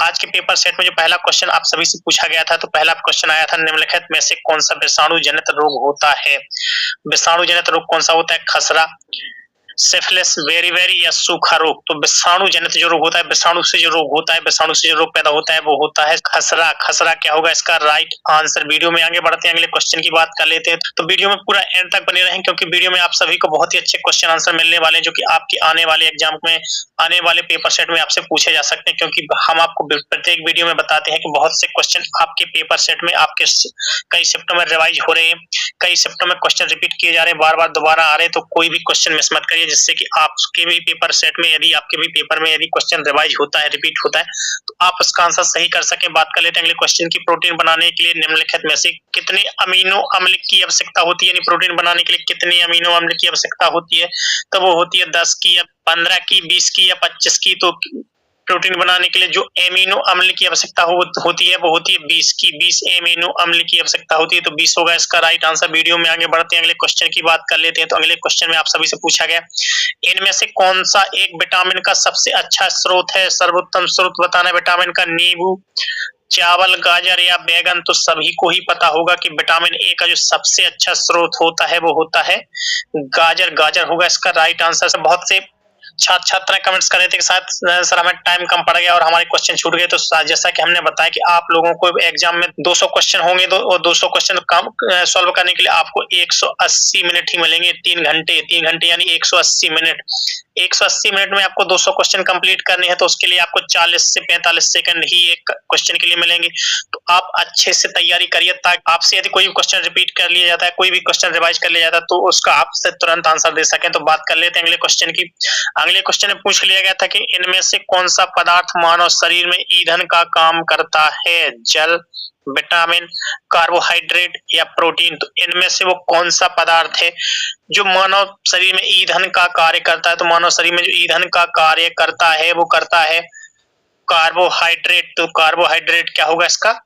आज के paper set में जो पहला क्वेश्चन आप सभी से पूछा गया था, तो पहला क्वेश्चन आया था निम्नलिखित में से कौन सा विषाणु जनित रोग होता है? विषाणु जनित रोग कौन सा होता है? खसरा, सिफिलिस, वेरी या सूखा रोग। तो विषाणु जनित जो रोग होता है, विषाणु से जो रोग होता है, विषाणु से जो रोग पैदा होता है वो होता है खसरा। खसरा क्या होगा इसका राइट आंसर? वीडियो में आगे बढ़ते हैं, अगले क्वेश्चन की बात कर लेते हैं। तो वीडियो में पूरा एंड तक बने रहें, क्योंकि वीडियो में आप सभी को बहुत ही अच्छे क्वेश्चन आंसर मिलने वाले हैं, जो कि आपके आने वाले एग्जाम में, आने वाले पेपर सेट में आपसे पूछे जा सकते हैं। क्योंकि हम आपको प्रत्येक वीडियो में बताते हैं कि बहुत से क्वेश्चन आपके पेपर सेट में आपके कई शिफ्टों में रिवाइज हो रहे हैं, कई शिफ्टों में क्वेश्चन रिपीट किए जा रहे हैं, बार बार दोबारा आ रहे हैं। तो कोई भी क्वेश्चन मिस मत करिए, जिससे कि आपके भी पेपर सेट में, यदि आपके भी पेपर में यदि क्वेश्चन रिवाइज होता है, रिपीट होता है, तो आप उसका आंसर सही कर सके। बात कर लेते हैं अगले क्वेश्चन की। प्रोटीन बनाने के लिए निम्नलिखित में से कितने अमीनो अम्ल की आवश्यकता होती है? यानी प्रोटीन बनाने के लिए कितने अमीनो अम्ल की आवश्यकता होती है? तो वो होती है 10 की या 15 की, 20 की या 25 की। तो प्रोटीन बनाने के लिए जो एमिनो अम्ल की आवश्यकता होती है वो होती है 20 की। 20 एमिनो अम्ल की आवश्यकता होती है, तो 20 होगा इसका राइट आंसर। वीडियो में आगे बढ़ते हैं, अगले क्वेश्चन की बात कर लेते हैं। तो अगले क्वेश्चन में आप सभी से पूछा गया, इनमें से कौन सा एक विटामिन का सबसे अच्छा स्रोत है? सर्वोत्तम स्रोत बताना है विटामिन का। नींबू, चावल, गाजर या बैगन? तो सभी को ही पता होगा कि विटामिन ए का जो सबसे अच्छा स्रोत होता है वो होता है गाजर। गाजर होगा इसका राइट आंसर। से बहुत से छात्र कमेंट्स कर रहे थे कि शायद सर हमें टाइम कम पड़ गया और हमारे क्वेश्चन छूट गए। तो जैसा कि हमने बताया कि आप लोगों को एग्जाम में 200 क्वेश्चन होंगे, और 200 क्वेश्चन कम सॉल्व करने के लिए आपको 180 मिनट ही मिलेंगे। 3 घंटे यानी 180 मिनट। 180 मिनट में आपको 200 क्वेश्चन कंप्लीट करने हैं, तो उसके लिए आपको 40 से 45 सेकंड ही एक क्वेश्चन के लिए मिलेंगे। तो आप अच्छे से तैयारी करिए, ताकि आपसे यदि कोई भी क्वेश्चन रिपीट कर लिया जाता है, कोई भी क्वेश्चन रिवाइज कर लिया जाता है, तो उसका आपसे तुरंत आंसर दे सकें। तो बात कर लेते हैं अगले क्वेश्चन की। अगले क्वेश्चन में पूछ लिया गया था कि इनमें से कौन सा पदार्थ मानव शरीर में ईंधन का काम करता है? जल, विटामिन, कार्बोहाइड्रेट या प्रोटीन? तो इनमें से वो कौन सा पदार्थ है जो मानव शरीर में ईंधन का कार्य करता है? तो मानव शरीर में जो ईंधन का कार्य करता है वो करता है कार्बोहाइड्रेट। तो कार्बोहाइड्रेट क्या होगा इसका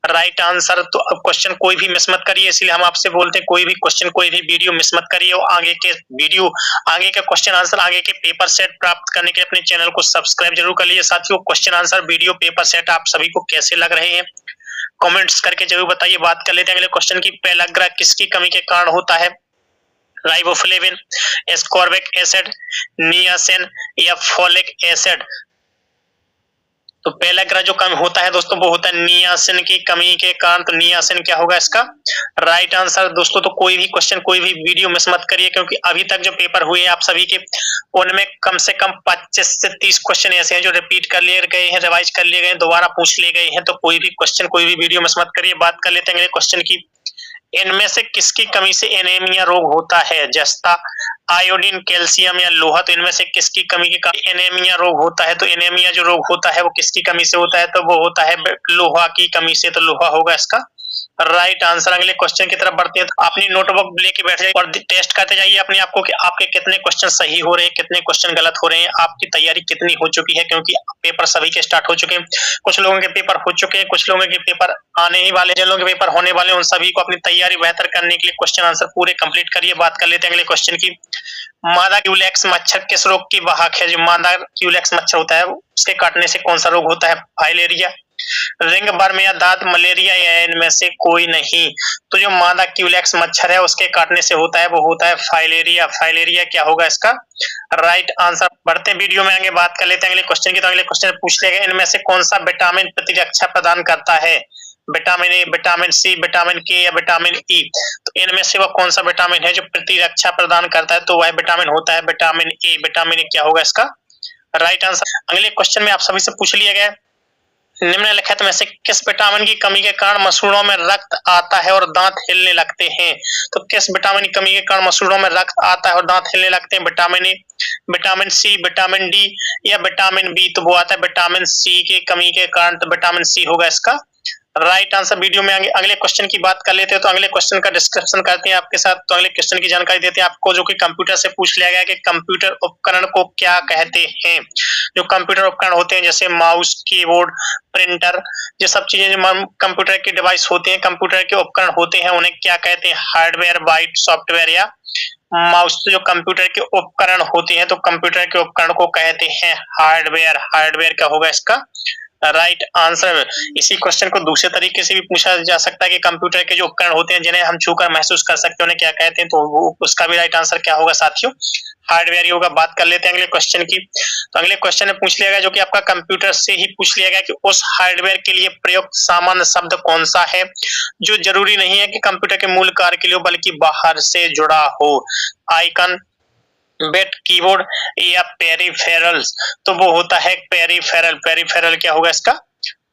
राइट आंसर? तो अब क्वेश्चन कोई भी मिस मत करिए, इसलिए हम आपसे बोलते हैं कोई भी क्वेश्चन, कोई भी वीडियो मिस मत करिए। और आगे के वीडियो, आगे के क्वेश्चन आंसर, आगे के पेपर सेट प्राप्त करने के लिए अपने चैनल को सब्सक्राइब जरूर कर लीजिए। साथियों, question answer, video, paper set आप सभी को कैसे लग रहे हैं कमेंट्स करके जरूर बताइए। बात कर लेते हैं अगले क्वेश्चन की। पेलाग्रा किसकी कमी के कारण होता है? राइबोफ्लेविन, एस्कॉर्बिक एसिड, नियासिन या फोलिक एसिड? तो पेलाग्रा जो कम होता है दोस्तों वो होता है नियासिन की कमी के कारण। तो नियासिन क्या होगा इसका राइट आंसर दोस्तों। तो कोई भी क्वेश्चन, कोई भी वीडियो मिस मत करिए, क्योंकि अभी तक जो पेपर हुए हैं आप सभी के, उनमें कम से कम 25 से 30 क्वेश्चन ऐसे हैं जो रिपीट कर लिए गए हैं, रिवाइज कर लिए गए हैं, दोबारा पूछ लिए गए हैं। तो कोई भी क्वेश्चन, कोई भी वीडियो मिस मत करिए। बात कर लेते हैं क्वेश्चन की। इनमें से किसकी कमी से एनीमिया रोग होता है? जस्ता, आयोडीन, कैल्शियम या लोहा? तो इनमें से किसकी कमी के कारण एनीमिया रोग होता है? तो एनीमिया जो रोग होता है वो किसकी कमी से होता है? तो वो होता है लोहा की कमी से। तो लोहा होगा इसका राइट आंसर। अगले क्वेश्चन की तरफ बढ़ते हैं। तो अपनी नोटबुक लेके बैठ जाइए और टेस्ट करते जाइए अपने आप को कि आपके कितने क्वेश्चन सही हो रहे हैं, कितने क्वेश्चन गलत हो रहे हैं, आपकी तैयारी कितनी हो चुकी है। क्योंकि पेपर सभी के स्टार्ट हो चुके हैं, कुछ लोगों के पेपर हो चुके हैं, कुछ लोगों के पेपर आने ही वाले, जिन लोगों के पेपर होने वाले, उन सभी को अपनी तैयारी बेहतर करने के लिए क्वेश्चन आंसर पूरे कंप्लीट करिए। बात कर लेते हैं अगले क्वेश्चन की। मादा क्यूलेक्स मच्छर किस रोग की वाहक है? जो मादा क्यूलेक्स मच्छर होता है उसके काटने से कौन सा रोग होता है? फाइलेरिया, रिंग वर्म या दांत मलेरिया या इनमें से कोई नहीं? तो जो मादा क्यूलेक्स मच्छर है उसके काटने से होता है वो होता है फाइलेरिया। फाइलेरिया क्या होगा इसका राइट आंसर। बढ़ते वीडियो में आगे बात कर लेते हैं अगले क्वेश्चन की। तो अगले क्वेश्चन पूछ लिया गया, इनमें से कौन सा विटामिन प्रतिरक्षा प्रदान करता है? Vitamin A, vitamin C, vitamin K या विटामिन ई? तो इनमें से वह कौन सा विटामिन है जो प्रतिरक्षा प्रदान करता है? तो वह विटामिन होता है विटामिन ए। विटामिन ए क्या होगा इसका राइट आंसर। अगले क्वेश्चन में आप सभी से पूछ लिया गया, निम्नलिखित में से किस विटामिन की कमी के कारण मसूड़ों में रक्त आता है और दांत हिलने लगते हैं? तो किस विटामिन की कमी के कारण मसूड़ों में रक्त आता है और दांत हिलने लगते हैं? Vitamin A, vitamin C, vitamin D या विटामिन बी? तो वो आता है विटामिन सी की कमी के कारण। तो विटामिन सी होगा इसका राइट आंसर। वीडियो में आगे अगले क्वेश्चन की बात कर लेते हैं। तो अगले क्वेश्चन का डिस्क्रिप्शन करते हैं आपके साथ। तो अगले क्वेश्चन की जानकारी देते हैं आपको, जो कि कंप्यूटर से पूछ लिया गया कि कंप्यूटर उपकरण को क्या कहते हैं? जो कंप्यूटर उपकरण होते हैं जैसे माउस, कीबोर्ड, प्रिंटर, ये सब चीजें जो कंप्यूटर के डिवाइस होते हैं, कंप्यूटर के उपकरण होते हैं, उन्हें क्या कहते हैं? हार्डवेयर, बाइट, सॉफ्टवेयर या माउस? जो कंप्यूटर के उपकरण होते हैं तो कंप्यूटर के उपकरण को कहते हैं हार्डवेयर। हार्डवेयर क्या होगा इसका राइट आंसर। इसी क्वेश्चन को दूसरे तरीके से भी पूछा जा सकता है कि कंप्यूटर के जो उपकरण होते हैं जिन्हें हम छूकर महसूस कर सकते हैं उन्हें क्या कहते हैं, तो वो उसका भी राइट आंसर क्या होगा साथियों, हार्डवेयर ही होगा। बात कर लेते हैं अगले क्वेश्चन की। तो अगले क्वेश्चन में पूछ लिया गया जो कि आपका कंप्यूटर से ही पूछ लिया गया कि उस हार्डवेयर के लिए प्रयुक्त सामान्य शब्द कौन सा है जो जरूरी नहीं है कि कंप्यूटर के मूल कार्य के लिए हो बल्कि बाहर से जुड़ा हो। आइकन, बेट, कीबोर्ड या पेरिफेरल्स, तो वो होता है पेरिफेरल। पेरिफेरल क्या होगा इसका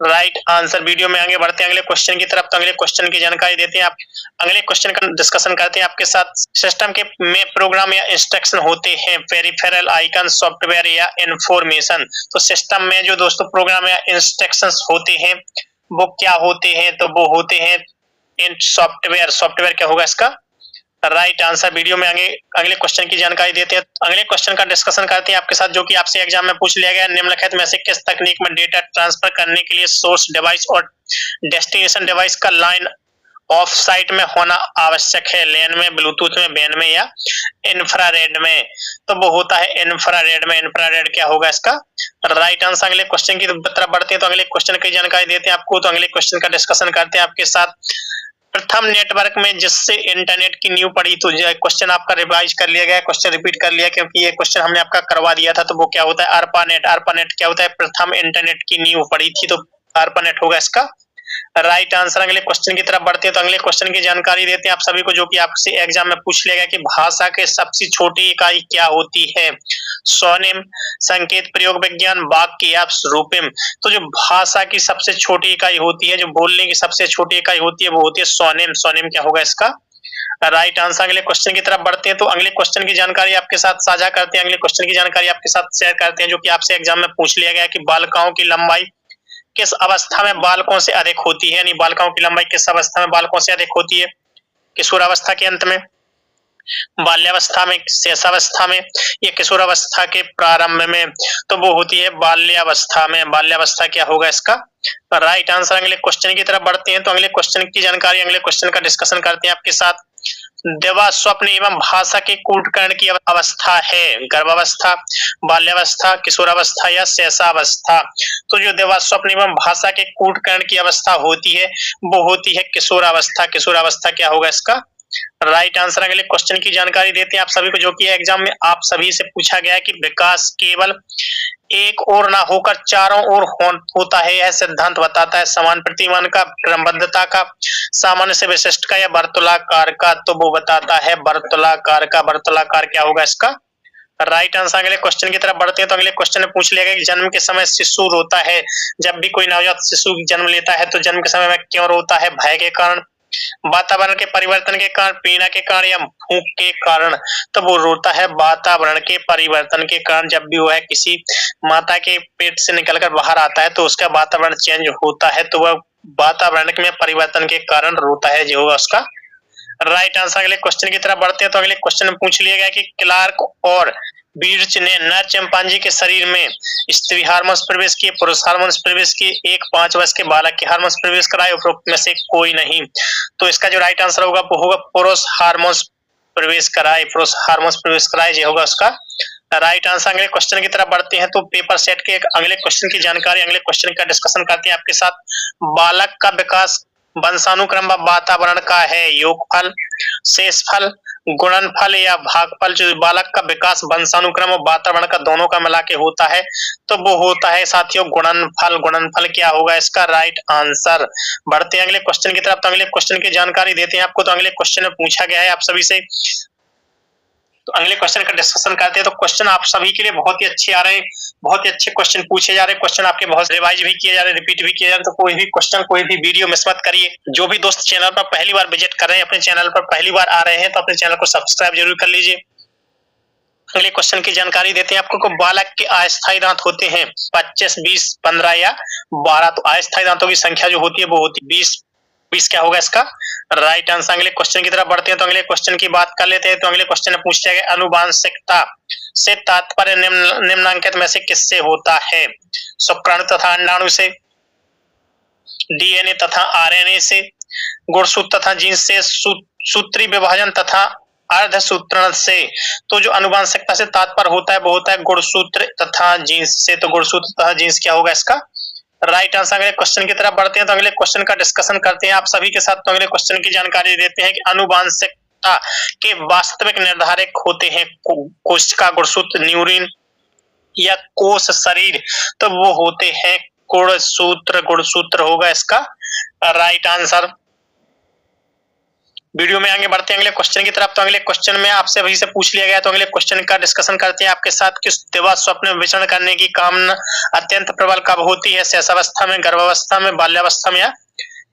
राइट आंसर। वीडियो में आगे बढ़ते हैं अगले क्वेश्चन की तरफ। तो अगले क्वेश्चन की जानकारी देते हैं आप, अगले क्वेश्चन का डिस्कशन करते हैं आपके साथ। सिस्टम के में प्रोग्राम या इंस्ट्रक्शन होते हैं, पेरिफेरल, आइकन, सॉफ्टवेयर या इंफॉर्मेशन। तो सिस्टम में जो दोस्तों प्रोग्राम या इंस्ट्रक्शंस होते हैं वो क्या होते हैं, तो वो होते हैं इन सॉफ्टवेयर। सॉफ्टवेयर क्या होगा इसका राइट आंसर। वीडियो में आगे अगले क्वेश्चन की जानकारी देते हैं। अगले क्वेश्चन का डिस्कशन करते हैं आपके साथ जो कि आपसे एग्जाम में पूछ लिया गया। निम्नलिखित में से किस तकनीक में डेटा ट्रांसफर करने के लिए सोर्स डिवाइस और डेस्टिनेशन डिवाइस का लाइन ऑफ साइट में होना आवश्यक है? लैन में, ब्लूटूथ में, बैन में या इंफ्रारेड में? तो वो होता है इंफ्रारेड में। इंफ्रारेड क्या होगा इसका राइट आंसर। अगले क्वेश्चन की तरफ बढ़ते हैं। तो अगले क्वेश्चन की जानकारी देते हैं आपको। तो अगले क्वेश्चन का डिस्कशन करते हैं आपके साथ। प्रथम नेटवर्क में जिससे इंटरनेट की नींव पड़ी, तो क्वेश्चन आपका रिवाइज कर लिया गया, क्वेश्चन रिपीट कर लिया क्योंकि ये क्वेश्चन हमने आपका करवा दिया था। तो वो क्या होता है ARPANET। ARPANEट क्या होता है प्रथम इंटरनेट की नींव पड़ी थी, तो ARPANEट होगा इसका राइट आंसर। अगले क्वेश्चन की तरफ बढ़ते हैं। तो अगले क्वेश्चन की जानकारी देते हैं आप सभी को जो कि आपसे एग्जाम में पूछ लिया गया कि भाषा के सबसे छोटी इकाई क्या होती है? स्वनिम, संकेत प्रयोग विज्ञान, वाक्य या रूपिम। तो जो भाषा की सबसे छोटी इकाई होती है, जो बोलने की सबसे छोटी इकाई होती है वो होती है स्वनिम। स्वनिम क्या होगा इसका राइट आंसर। अगले क्वेश्चन की तरफ बढ़ते हैं। तो अगले क्वेश्चन की जानकारी आपके साथ साझा करते हैं, अगले क्वेश्चन की जानकारी आपके साथ शेयर करते हैं जो कि आपसे एग्जाम में पूछ लिया गया कि बालिकाओं की लंबाई किस अवस्था में बालकों से अधिक होती है, यानी बालिकाओं की लंबाई किस अवस्था में बालकों से अधिक होती है? किशोरावस्था के अंत में, बाल्यावस्था में, शेषावस्था में या किशोरावस्था के प्रारंभ में? तो वो होती है बाल्यावस्था में। बाल्यावस्था क्या होगा इसका राइट आंसर। अगले क्वेश्चन की तरफ बढ़ते हैं। तो अगले क्वेश्चन की जानकारी, अगले क्वेश्चन का डिस्कशन करते हैं आपके साथ। देवा, स्वप्न एवं भाषा के कूटकर्ण की अवस्था है गर्भावस्था, बाल्यावस्था, किशोरावस्था या शेषावस्था? तो जो देवा, स्वप्न एवं भाषा के कूटकर्ण की अवस्था होती है वो होती है किशोरावस्था। किशोरावस्था क्या होगा इसका राइट आंसर। अगले क्वेश्चन की जानकारी देते हैं आप सभी को जो कि एग्जाम में आप सभी से पूछा गया है कि विकास केवल एक ओर ना होकर चारों ओर होता है, यह सिद्धांत बताता है समान प्रतिमान का, क्रमबद्धता का, सामान्य से विशिष्ट का या वर्तुलाकार का? तो वो बताता है वर्तुलाकार का। वर्तुलाकार क्या होगा इसका राइट आंसर। अगले क्वेश्चन की तरफ बढ़ते हैं। तो अगले क्वेश्चन में पूछ लिया गया कि जन्म के समय शिशु रोता है। जब भी कोई नवजात शिशु जन्म लेता है तो जन्म के समय में क्यों रोता है? भय के कारण, वातावरण के परिवर्तन के कारण, पीड़ा के कारण या भूख के कारण? तो वो रोता है वातावरण के परिवर्तन के कारण। जब भी वो है किसी माता के पेट से निकलकर बाहर आता है तो उसका वातावरण चेंज होता है, तो वह वातावरण में परिवर्तन के कारण रोता है, जो होगा उसका राइट आंसर। अगले क्वेश्चन की तरफ बढ़ते हैं। तो अगले क्वेश्चन में पूछ लिया गया कि क्लार्क और बीर्च ने नर चिंपांजी के शरीर में स्त्री हार्मोन्स प्रवेश किए, पुरुष हार्मोन्स प्रवेश किए, एक 5 वर्ष के बालक के हार्मोन्स प्रवेश कराए, उपरोक्त में से कोई नहीं? तो इसका जो राइट आंसर होगा वो होगा पुरुष हार्मोन्स प्रवेश कराए। पुरुष हार्मोन्स प्रवेश कराए, ये होगा उसका राइट आंसर। अगले क्वेश्चन की तरफ बढ़ते हैं। तो पेपर सेट के अगले क्वेश्चन की जानकारी, अगले क्वेश्चन का डिस्कशन करते हैं आपके साथ। बालक का विकास वंशानुक्रम व वातावरण का है, योगफल, शेषफल, गुणनफल या भागफल? जो बालक का विकास वंशानुक्रम और वातावरण का दोनों का मिला के होता है तो वो होता है साथियों गुणनफल। गुणनफल क्या होगा इसका राइट आंसर। बढ़ते हैं अगले क्वेश्चन की तरफ। तो अगले क्वेश्चन की जानकारी देते हैं आपको। तो अगले क्वेश्चन में पूछा गया है आप सभी से, तो अगले क्वेश्चन का डिस्कशन करते हैं। तो क्वेश्चन आप सभी के लिए बहुत ही अच्छे आ रहे हैं, बहुत ही अच्छे क्वेश्चन पूछे जा रहे हैं, क्वेश्चन आपके बहुत रिवाइज भी किए जा रहे हैं, रिपीट भी किए जा रहे हैं। तो कोई भी क्वेश्चन, कोई भी वीडियो मिस मत करिए। जो भी दोस्त चैनल पर पहली बार विजिट कर रहे हैं, अपने चैनल पर पहली बार आ रहे हैं, तो अपने चैनल को सब्सक्राइब जरूर कर लीजिए। अगले क्वेश्चन की जानकारी देते हैं आपको को बालक के अस्थायी दांत होते हैं 25, 20, 15 या 12? तो अस्थायी दांतों की संख्या जो होती है वो होती है 20। 20 क्या होगा इसका राइट आंसर। अगले क्वेश्चन की तरफ बढ़ते हैं। तो अगले क्वेश्चन की बात कर लेते हैं। तो अगले क्वेश्चन में पूछ लिया गया आनुवांशिकता से तात्पर्य निम्नलिखित में से किससे होता है? शुक्राणु तथा अंडाणु से, डीएनए तथा आरएनए से, गुणसूत्र तथा जीन्स से, सूत्री विभाजन तथा अर्धसूत्रण से? तो जो आनुवांशिकता से तात्पर्य होता है वो होता है गुणसूत्र तथा जीन्स से। तो गुणसूत्र तथा जीन्स क्या होगा इसका राइट आंसर। अगले क्वेश्चन की तरफ बढ़ते हैं तो अगले क्वेश्चन का डिस्कशन करते हैं आप सभी के साथ। तो अगले क्वेश्चन की जानकारी देते हैं कि आनुवांशिकता के वास्तविक निर्धारक होते हैं कोशिका गुणसूत्र, न्यूरॉन या कोश शरीर, तो वो होते हैं गुणसूत्र। गुणसूत्र होगा इसका राइट आंसर। वीडियो में आगे बढ़ते हैं अगले क्वेश्चन की तरफ। तो अगले क्वेश्चन में आपसे अभी से पूछ लिया गया तो अगले क्वेश्चन का डिस्कशन करते हैं आपके साथ कि दिवा स्वप्न में विचरण करने की कामना अत्यंत प्रबल कब होती है? शैशवावस्था में, गर्भावस्था में, बाल्यावस्था में या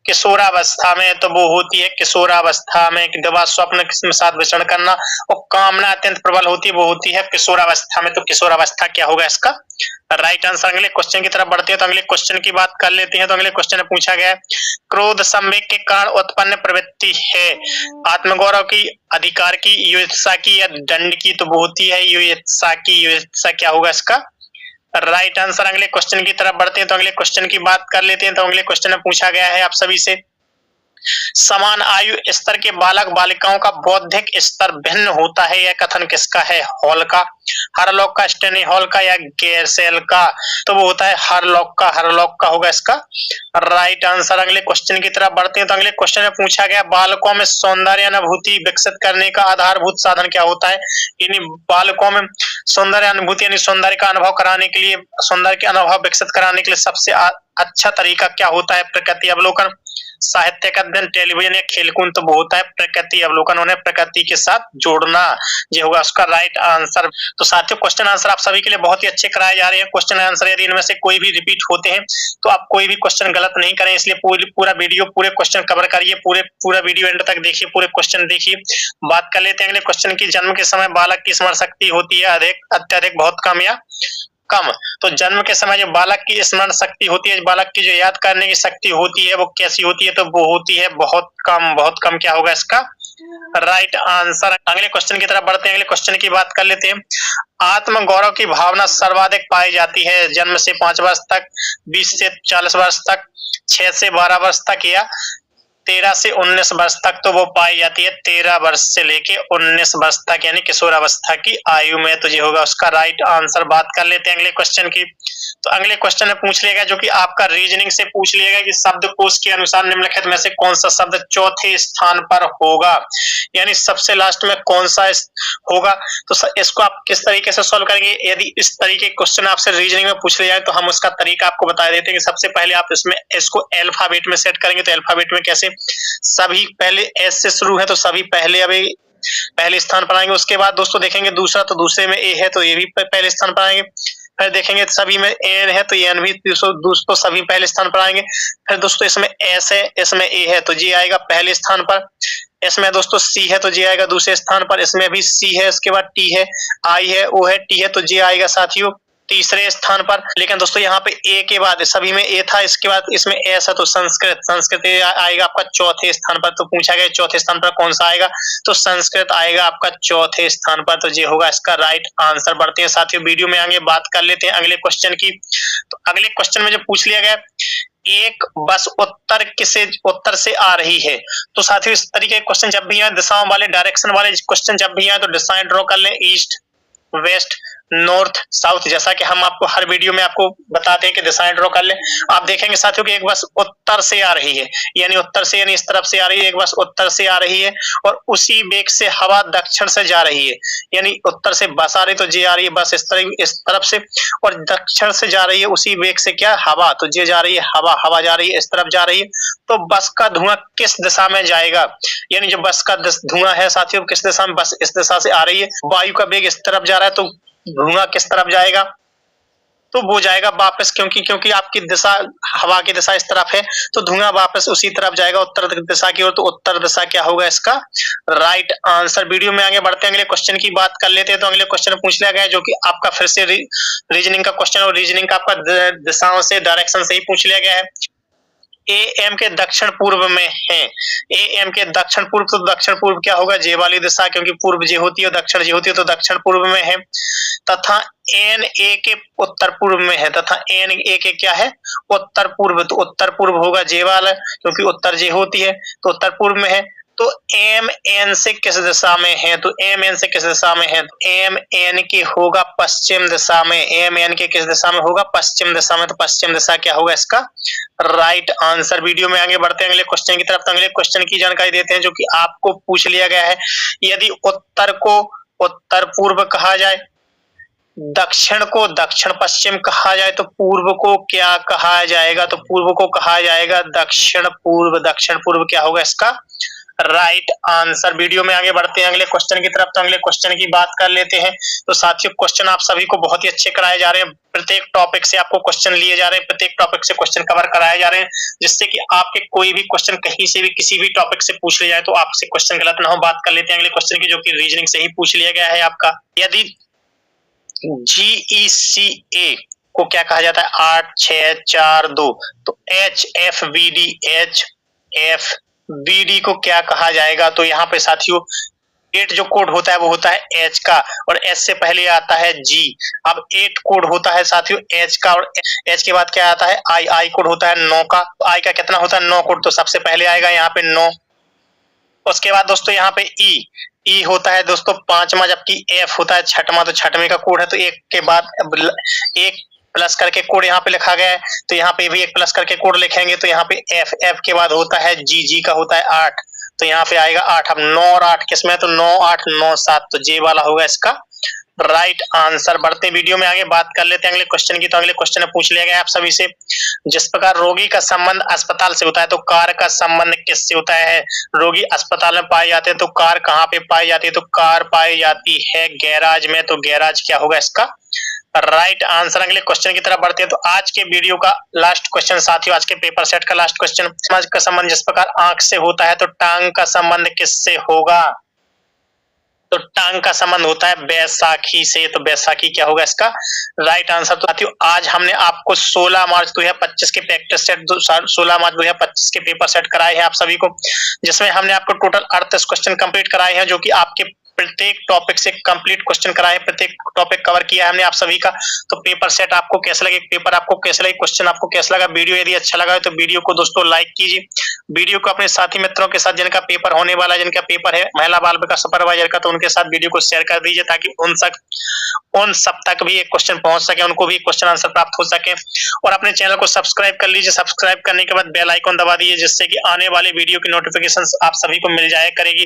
किशोरावस्था में? तो वो होती है किशोरावस्था में। दिवा स्वप्न के साथ विचरण करना और कामना अत्यंत प्रबल होती है, वो होती है किशोरावस्था में। तो किशोरावस्था क्या होगा इसका राइट आंसर। अगले क्वेश्चन की तरफ बढ़ते हैं तो अगले क्वेश्चन की बात कर लेते हैं। तो अगले क्वेश्चन में पूछा गया है क्रोध संवेग के कारण उत्पन्न प्रवृत्ति है आत्मगौरव की, अधिकार की, युत्सा की या दंड की? तो वो होती है युत्सा की। युत्सा क्या होगा इसका राइट आंसर। अगले क्वेश्चन की तरफ बढ़ते हैं तो अगले क्वेश्चन की बात कर लेते हैं। तो अगले क्वेश्चन में पूछा गया है आप सभी से समान आयु स्तर के बालक बालिकाओं का बौद्धिक स्तर भिन्न होता है, यह कथन किसका है? हॉल का, हरलॉक का, स्टेनी हॉल का या गेरसेल का? तो वो होता है हरलॉक का। हरलॉक का होगा इसका राइट आंसर। अगले क्वेश्चन की तरफ बढ़ते हैं तो अगले क्वेश्चन में पूछा गया बालकों में सौंदर्य अनुभूति विकसित करने का आधारभूत साधन क्या होता है? यानी बालकों में सौंदर्य अनुभूति यानी सौंदर्य का अनुभव कराने के लिए, सौंदर्य के अनुभव विकसित कराने के लिए सबसे अच्छा तरीका क्या होता है? प्रकृति अवलोकन, साहित्य का अध्ययन, टेलीविजन या खेलकूद? तो वो होता है प्रकृति अवलोकन, उन्हें प्रकृति के साथ जोड़ना, ये होगा उसका राइट आंसर। तो साथियों क्वेश्चन आंसर आप सभी के लिए बहुत ही अच्छे कराए जा रहे हैं। क्वेश्चन आंसर यदि इनमें से कोई भी रिपीट होते हैं तो आप कोई भी क्वेश्चन गलत नहीं करें, इसलिए पूरा वीडियो पूरे क्वेश्चन कवर करिए, पूरा वीडियो एंड तक देखिए, पूरे क्वेश्चन देखिए। बात कर लेते हैं अगले क्वेश्चन की। जन्म के समय बालक की स्मरण शक्ति होती है अधिक, अत्यधिक, बहुत कम या कम? तो जन्म के समय जो बालक की स्मरण शक्ति होती है, बालक की जो याद करने की शक्ति होती है वो कैसी होती है? तो वो होती है बहुत कम। बहुत कम क्या होगा इसका राइट आंसर। अगले क्वेश्चन की तरफ बढ़ते हैं। अगले क्वेश्चन की बात कर लेते हैं। आत्म गौरव की भावना सर्वाधिक पाई जाती है जन्म से 5 वर्ष तक, 20 से 40 वर्ष तक, 6 से 12 वर्ष तक या 13 से 19 वर्ष तक? तो वो पाई जाती है 13 वर्ष से लेके 19 वर्ष तक यानी किशोरावस्था की आयु में। तो ये होगा उसका राइट आंसर। बात कर लेते हैं अगले क्वेश्चन की। तो अगले क्वेश्चन में पूछ लिया गया जो कि आपका रीजनिंग से पूछ लिया गया कि शब्दकोश के अनुसार निम्नलिखित में से कौन सा शब्द चौथे स्थान पर होगा, यानी सबसे लास्ट में कौन सा होगा? तो इसको आप किस तरीके से सॉल्व करेंगे? यदि इस तरीके के क्वेश्चन आपसे रीजनिंग में पूछ लिया जाए तो हम उसका तरीका आपको बता देते हैं कि सबसे पहले आप इसको अल्फाबेट में सेट करेंगे। तो अल्फाबेट में कैसे? सभी पहले एस से शुरू है तो सभी पहले अभी पहले स्थान पर आएंगे। उसके बाद दोस्तों देखेंगे दूसरा, तो दूसरे में ए है तो ये भी पहले स्थान पर आएंगे। फिर देखेंगे सभी में एन है तो एन भी दोस्तों सभी पहले स्थान पर आएंगे। फिर दोस्तों इसमें एस है, इसमें ए है तो जी आएगा पहले स्थान पर। इसमें दोस्तों सी है तो जी आएगा दूसरे स्थान पर। इसमें भी सी है, इसके बाद टी है, आई है, ओ है, टी है तो जी आएगा साथियों तीसरे स्थान पर। लेकिन दोस्तों यहाँ पे ए के बाद सभी में ए था, इसके बाद इसमें एस है तो संस्कृत आएगा आपका चौथे स्थान पर। तो पूछा गया चौथे स्थान पर कौन सा आएगा? तो संस्कृत आएगा आपका चौथे स्थान पर। तो ये होगा इसका राइट आंसर। बढ़ते हैं साथियों वीडियो में आगे बात कर लेते हैं अगले क्वेश्चन की। तो अगले क्वेश्चन में जो पूछ लिया गया एक बस उत्तर से आ रही है, तो साथियों इस तरीके के क्वेश्चन जब भी आए, दिशाओं वाले डायरेक्शन वाले क्वेश्चन जब भी आए तो दिशाएं ड्रॉ कर लें, ईस्ट, वेस्ट, नॉर्थ, साउथ, जैसा कि हम आपको हर वीडियो में आपको बताते हैं कि दिशाएं ड्रॉ कर लें। आप देखेंगे साथियों कि एक बस उत्तर से आ रही है, यानी उत्तर से यानी इस तरफ से आ रही है, एक बस उत्तर से आ रही है और उसी वेग से हवा दक्षिण से जा रही है, यानी उत्तर से बस आ रही तो जे आ रही है बस इस तरफ से, और दक्षिण से जा रही है उसी वेग से क्या हवा, तो जे जा रही है हवा जा रही है इस तरफ जा रही है। तो बस का धुआं किस दिशा में जाएगा? यानी जो बस का धुआं है साथियों किस दिशा में? बस इस दिशा से आ रही है, वायु का वेग इस तरफ जा रहा है तो धुआं किस तरफ जाएगा? तो वो जाएगा वापस, क्योंकि आपकी दिशा हवा की दिशा इस तरफ है तो धुआं वापस उसी तरफ जाएगा उत्तर दिशा की ओर। तो उत्तर दिशा क्या होगा इसका राइट आंसर। वीडियो में आगे बढ़ते हैं अगले क्वेश्चन की बात कर लेते हैं। तो अगले क्वेश्चन पूछ लिया गया जो कि आपका फिर से रीजनिंग का क्वेश्चन और रीजनिंग का आपका दिशाओं से डायरेक्शन से ही पूछ लिया गया है। एम के दक्षिण पूर्व में है, एम के दक्षिण पूर्व, तो दक्षिण पूर्व क्या होगा? जे वाली दिशा, क्योंकि पूर्व जे होती है दक्षिण जे होती है तो दक्षिण पूर्व में है। तथा एन ए के उत्तर पूर्व में है, तथा एन ए के क्या है? उत्तर पूर्व, तो उत्तर पूर्व होगा जे वाला, क्योंकि उत्तर जे होती है तो उत्तर पूर्व में है। तो एम एन से किस दिशा में है, तो एम एन से किस दिशा में है, एम एन की होगा पश्चिम दिशा में, एम एन के किस दिशा में होगा, पश्चिम दिशा में, तो पश्चिम दिशा क्या होगा इसका राइट आंसर। वीडियो में आगे बढ़ते हैं अगले क्वेश्चन की तरफ। तो अगले क्वेश्चन की जानकारी देते हैं जो कि आपको पूछ लिया गया है। यदि उत्तर को उत्तर पूर्व कहा जाए, दक्षिण को दक्षिण पश्चिम कहा जाए, तो पूर्व को क्या कहा जाएगा, तो पूर्व को कहा जाएगा दक्षिण पूर्व। दक्षिण पूर्व क्या होगा इसका राइट आंसर। वीडियो में आगे बढ़ते हैं अगले क्वेश्चन की तरफ। तो अगले क्वेश्चन की बात कर लेते हैं। तो साथियों क्वेश्चन आप सभी को बहुत ही अच्छे कराए जा रहे हैं, प्रत्येक टॉपिक से आपको क्वेश्चन लिए जा रहे हैं, प्रत्येक टॉपिक से क्वेश्चन कवर कराए जा रहे हैं, जिससे कि आपके कोई भी क्वेश्चन कहीं से भी किसी भी टॉपिक से पूछ लिया जाए तो आपसे क्वेश्चन गलत ना हो। बात कर लेते हैं अगले क्वेश्चन की, जो कि रीजनिंग से ही पूछ लिया गया है आपका। यदि GECA को क्या कहा जाता है, 8 6 4 2, तो HFVD को क्या कहा जाएगा, तो यहाँ पे साथियों 8 जो कोड होता है वो होता है H का, और H से पहले आता है G। अब 8 कोड होता है साथियों H का, और H के बाद क्या आता है I कोड होता है 9 का। I का कितना होता है 9 कोड, तो सबसे पहले आएगा यहाँ पे 9। उसके बाद दोस्तों यहाँ पे E होता है दोस्तों 5वां, जबकि F होता है 6वां, तो 6वें का कोड है, तो एक के बाद एक प्लस करके कोड यहाँ पे लिखा गया है, तो यहाँ पे भी एक प्लस करके कोड लिखेंगे, तो यहाँ पे F के बाद होता है G का होता है 8, तो यहाँ पे आएगा 8। अब 9 और 8 किसमें, तो 9 8 9 7, तो J वाला होगा इसका राइट आंसर। बढ़ते वीडियो में आगे बात कर लेते हैं अगले क्वेश्चन की। तो अगले क्वेश्चन में पूछ लिया गया आप सभी से, जिस प्रकार रोगी का संबंध अस्पताल से होता है तो कार का संबंध किससे होता है। रोगी अस्पताल में पाए जाते हैं तो कार कहाँ पे पाई जाती है, तो कार पाई जाती है गैराज में, तो गैराज क्या होगा इसका राइट आंसर। अगले क्वेश्चन की तरफ बढ़ते हैं। तो आज के वीडियो का लास्ट क्वेश्चन साथियों, आज के पेपर सेट का लास्ट क्वेश्चन, समाज का संबंध जिस प्रकार आंख से होता है तो टांग का संबंध किससे होगा, तो टांग का संबंध होता है बैसाखी से, तो बैसाखी क्या होगा इसका राइट आंसर। तो साथियों आज हमने आपको 16 मार्च 2025 के प्रैक्टिस सेट 16 मार्च 2025 के पेपर सेट कराए हैं आप सभी को, जिसमें हमने आपको टोटल 38 क्वेश्चन कंप्लीट कराए हैं, जो कि आपके प्रत्येक टॉपिक से कंप्लीट क्वेश्चन कराए हैं, प्रत्येक टॉपिक कवर किया है हमने आप सभी का। तो पेपर सेट आपको कैसा लगे, पेपर आपको कैसा लगे, क्वेश्चन आपको कैसा लगा, वीडियो यदि अच्छा लगा है तो वीडियो को दोस्तों लाइक कीजिए, वीडियो को अपने साथी मित्रों के साथ जिनका पेपर होने वाला है, जिनका पेपर है महिला बाल विकास सुपरवाइजर का, तो उनके साथ वीडियो को शेयर कर दीजिए, ताकि उन सब तक भी एक क्वेश्चन पहुंच सके, उनको भी क्वेश्चन आंसर प्राप्त हो सके। और अपने चैनल को सब्सक्राइब कर लीजिए, सब्सक्राइब करने के बाद बेल आइकन दबा दीजिए, जिससे कि आने वाले वीडियो की नोटिफिकेशन आप सभी को मिल जाया करेगी।